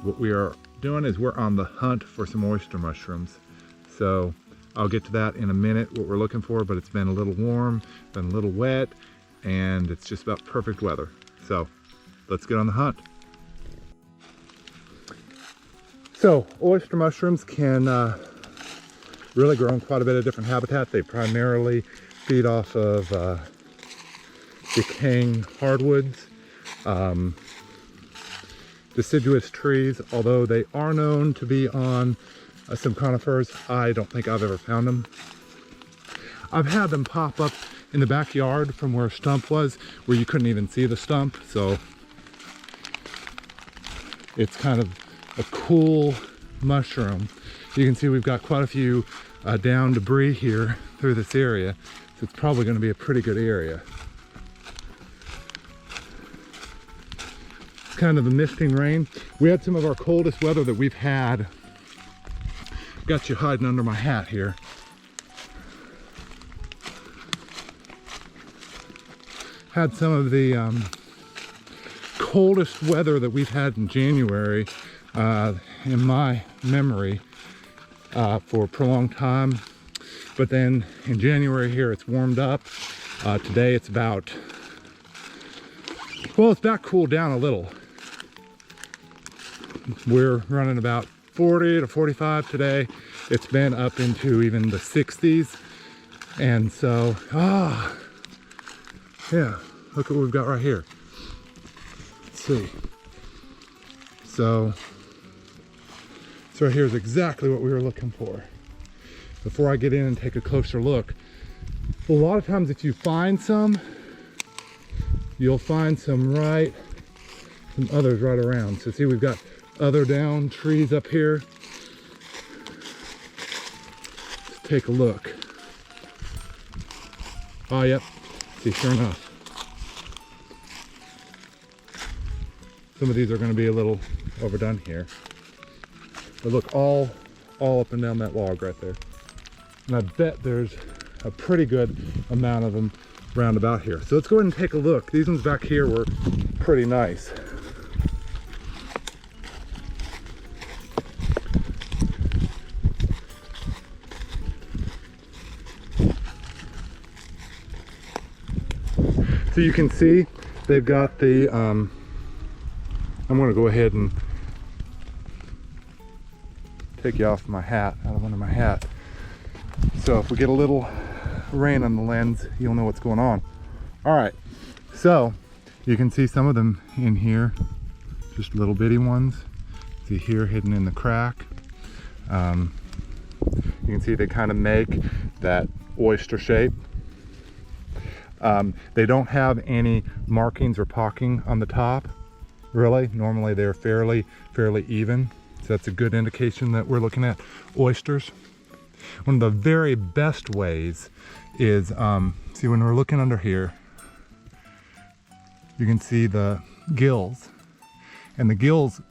what we are doing is we're on the hunt for some oyster mushrooms. So I'll get to that in a minute, what we're looking for, but it's been a little warm, been a little wet, and it's just about perfect weather. So let's get on the hunt. So oyster mushrooms can really grow in quite a bit of different habitat. They primarily feed off of decaying hardwoods, deciduous trees, although they are known to be on some conifers. I don't think I've ever found them. I've had them pop up in the backyard from where a stump was, where you couldn't even see the stump, so it's kind of a cool mushroom. You can see we've got quite a few down debris here through this area, so it's probably going to be a pretty good area. It's kind of a misting rain. We had some of our coldest weather that we've had. Got you hiding under my hat here. Had some of the coldest weather that we've had in January in my memory for a prolonged time. But then in January here it's warmed up. Today it's about, well, it's about cooled down a little. We're running about 40 to 45 today. It's been up into even the 60s. And so, yeah, look at what we've got right here. Let's see. So right here is exactly what we were looking for. Before I get in and take a closer look, a lot of times if you find some, you'll find some others right around. So see, we've got other down trees up here. Let's take a look. Oh, yep. See, sure enough. Some of these are going to be a little overdone here. But look, all up and down that log right there. And I bet there's a pretty good amount of them round about here. So let's go ahead and take a look. These ones back here were pretty nice. So you can see they've got the, I'm going to go ahead and take you off my hat, out of under my hat. So if we get a little rain on the lens, you'll know what's going on. All right, so you can see some of them in here, just little bitty ones. See here, hidden in the crack. You can see they kind of make that oyster shape. They don't have any markings or pocking on the top, really. Normally they're fairly even. So that's a good indication that we're looking at oysters. One of the very best ways is, see, when we're looking under here, you can see the gills. And the gills,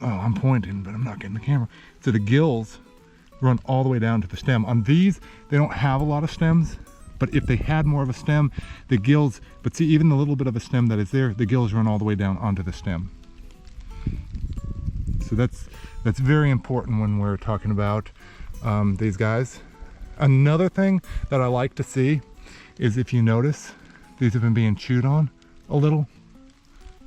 oh, I'm pointing, but I'm not getting the camera. So the gills run all the way down to the stem. On these, they don't have a lot of stems, but if they had more of a stem, the gills, but see, even the little bit of a stem that is there, the gills run all the way down onto the stem. So that's very important when we're talking about these guys. Another thing that I like to see is, if you notice, these have been being chewed on a little.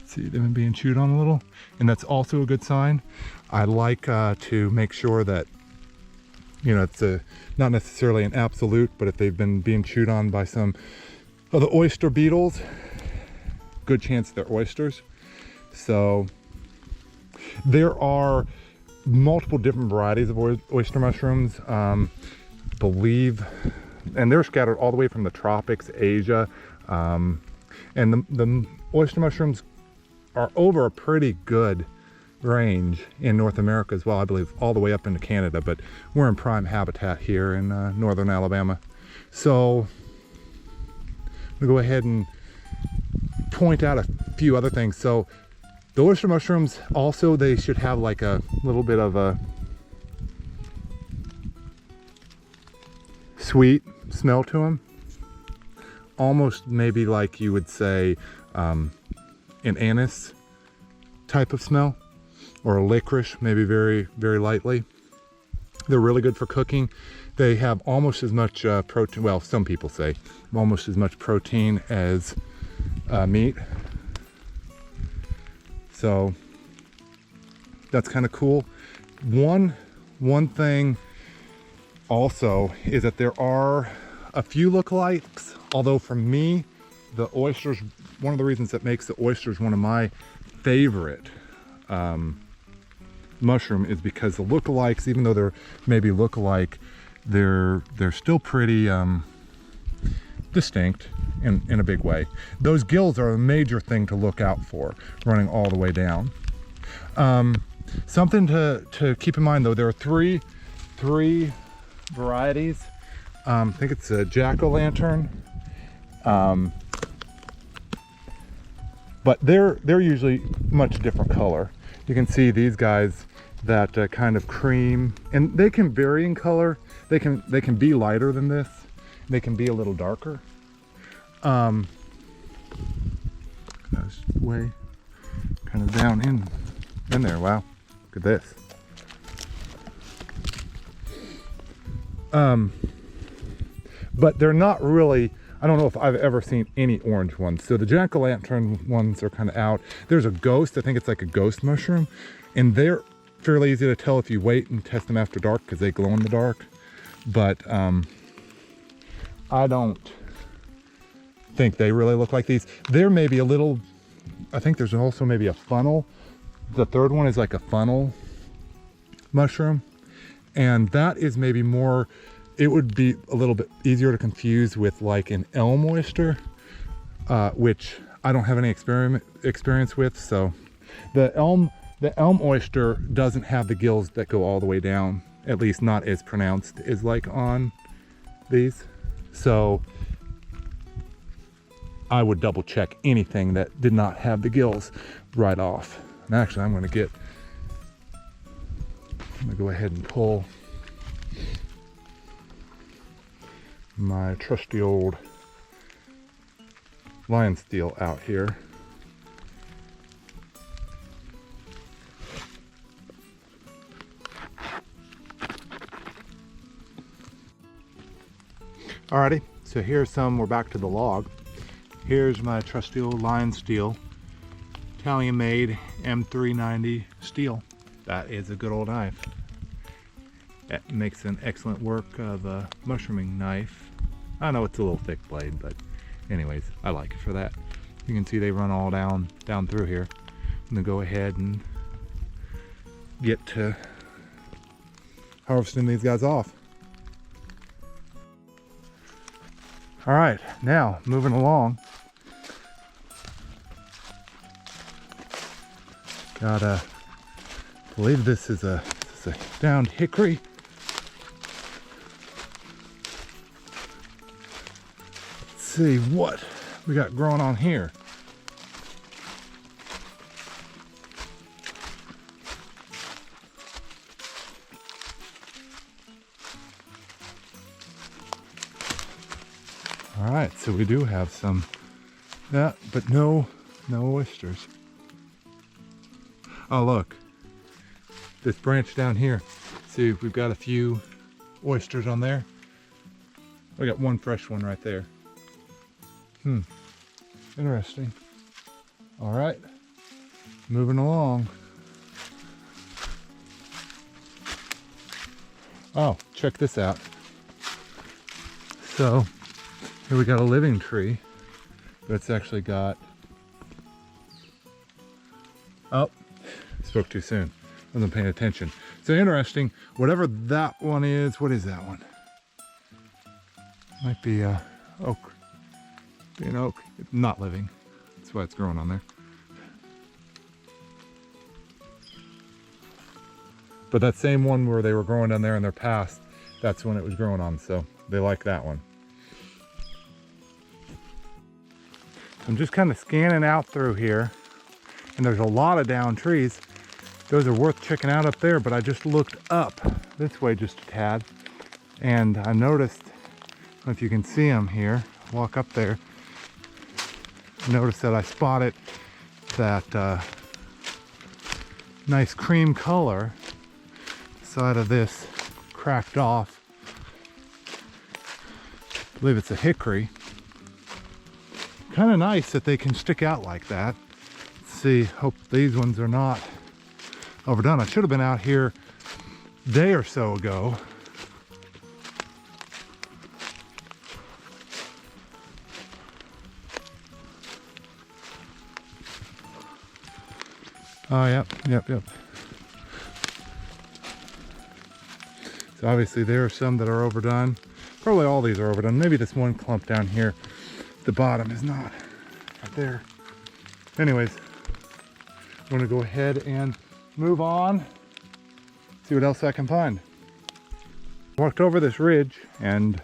See, they've been being chewed on a little, and that's also a good sign. I like to make sure that, you know, it's not necessarily an absolute, but if they've been being chewed on by some of the oyster beetles, good chance they're oysters. So there are multiple different varieties of oyster mushrooms, believe, and they're scattered all the way from the tropics, Asia, and the oyster mushrooms are over a pretty good range in North America as well, I believe, all the way up into Canada, but we're in prime habitat here in northern Alabama. So I'm gonna go ahead and point out a few other things. So the oyster mushrooms also, they should have like a little bit of a sweet smell to them, almost maybe like you would say an anise type of smell, or licorice, maybe very, very lightly. They're really good for cooking. They have almost as much protein, well, some people say almost as much protein as meat. So that's kind of cool. One thing also is that there are a few lookalikes, although for me, the oysters, one of the reasons that makes the oysters one of my favorite mushroom is because the lookalikes, even though they're maybe lookalike, they're still pretty distinct in a big way. Those gills are a major thing to look out for running all the way down. Something to keep in mind though, there are three varieties. I think it's a jack-o'-lantern, but they're usually much different color. You can see these guys that kind of cream, and they can vary in color. They can be lighter than this. They can be a little darker. That's way kind of down in there. Wow, look at this. But they're not really, I don't know if I've ever seen any orange ones. So the jack-o'-lantern ones are kind of out. There's a ghost, I think it's like a ghost mushroom, and they're fairly easy to tell if you wait and test them after dark because they glow in the dark. But I don't think they really look like these. They're maybe a little, I think there's also maybe a funnel. The third one is like a funnel mushroom, and that is maybe more, it would be a little bit easier to confuse with like an elm oyster, which I don't have any experience with. So the elm oyster doesn't have the gills that go all the way down, at least not as pronounced as like on these. So I would double check anything that did not have the gills right off. And actually I'm gonna go ahead and pull my trusty old lion steel out here. Alrighty, so here's we're back to the log. Here's my trusty old lion steel, Italian made M390 steel. That is a good old knife. That makes an excellent work of a mushrooming knife. I know it's a little thick blade, but anyways, I like it for that. You can see they run all down through here. I'm gonna go ahead and get to harvesting these guys off. All right, now moving along. Gotta believe this is a downed hickory. Let's see what we got growing on here. All right, so we do have some, yeah, but no oysters. Oh look, this branch down here. See, we've got a few oysters on there. We got one fresh one right there. Interesting. All right, moving along. Oh, check this out. So here we got a living tree, but it's actually got, oh, spoke too soon. Wasn't paying attention. So interesting, whatever that one is, what is that one? Might be a oak. Be an oak. It's not living. That's why it's growing on there. But that same one where they were growing down there in their past, that's when it was growing on, so they like that one. I'm just kind of scanning out through here, and there's a lot of down trees. Those are worth checking out up there, but I just looked up this way just a tad, and I noticed, I don't know if you can see them here, walk up there, notice that I spotted that nice cream color. Side of this cracked off. I believe it's a hickory. Kind of nice that they can stick out like that. Let's see, hope these ones are not overdone. I should have been out here a day or so ago. Oh, yep. So obviously there are some that are overdone. Probably all these are overdone. Maybe this one clump down here, the bottom is not right there. Anyways, I'm gonna go ahead and move on, see what else I can find. Walked over this ridge and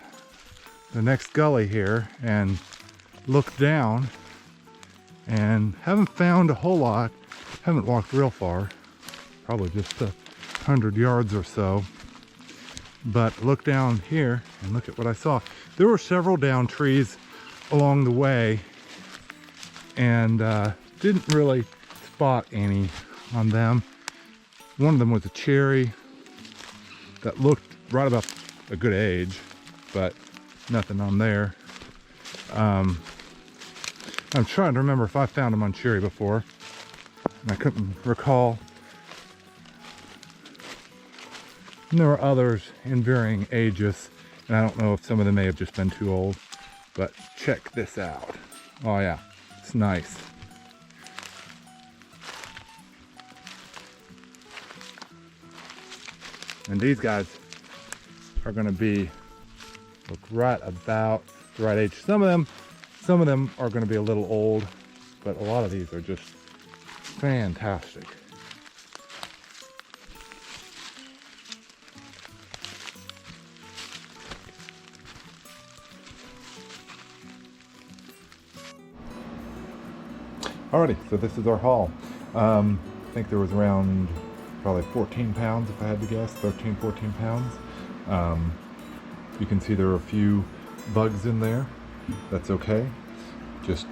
the next gully here and looked down and haven't found a whole lot. Haven't walked real far, probably just 100 yards or so. But look down here and look at what I saw. There were several down trees along the way and didn't really spot any on them. One of them was a cherry that looked right about a good age, but nothing on there. I'm trying to remember if I found them on cherry before, and I couldn't recall. And there were others in varying ages, and I don't know if some of them may have just been too old, but check this out. Oh yeah, it's nice. And these guys are going to be, look, right about the right age. Some of them are going to be a little old, but a lot of these are just fantastic. Alrighty, so this is our haul. I think there was around probably 14 pounds if I had to guess, 13, 14 pounds. You can see there are a few bugs in there. That's okay. Just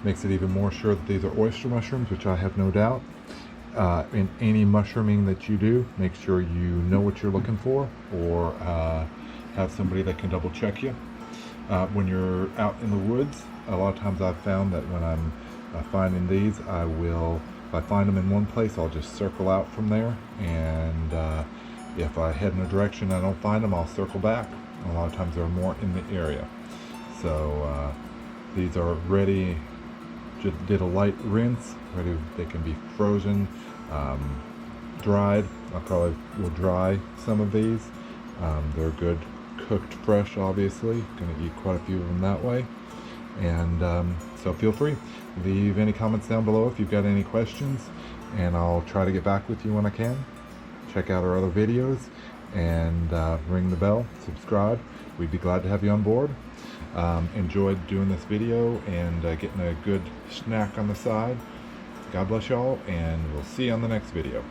makes it even more sure that these are oyster mushrooms, which I have no doubt. In any mushrooming that you do, make sure you know what you're looking for, or have somebody that can double check you. When you're out in the woods, a lot of times I've found that when I'm finding these, if I find them in one place, I'll just circle out from there, and if I head in a direction and I don't find them, I'll circle back. A lot of times they're more in the area. So these are ready, just did a light rinse, ready. They can be frozen, dried. I probably will dry some of these. They're good cooked fresh, obviously. Going to eat quite a few of them that way. And so feel free, leave any comments down below if you've got any questions, and I'll try to get back with you when I can. Check out our other videos and ring the bell, subscribe. We'd be glad to have you on board. Enjoyed doing this video and getting a good snack on the side. God bless y'all, and we'll see you on the next video.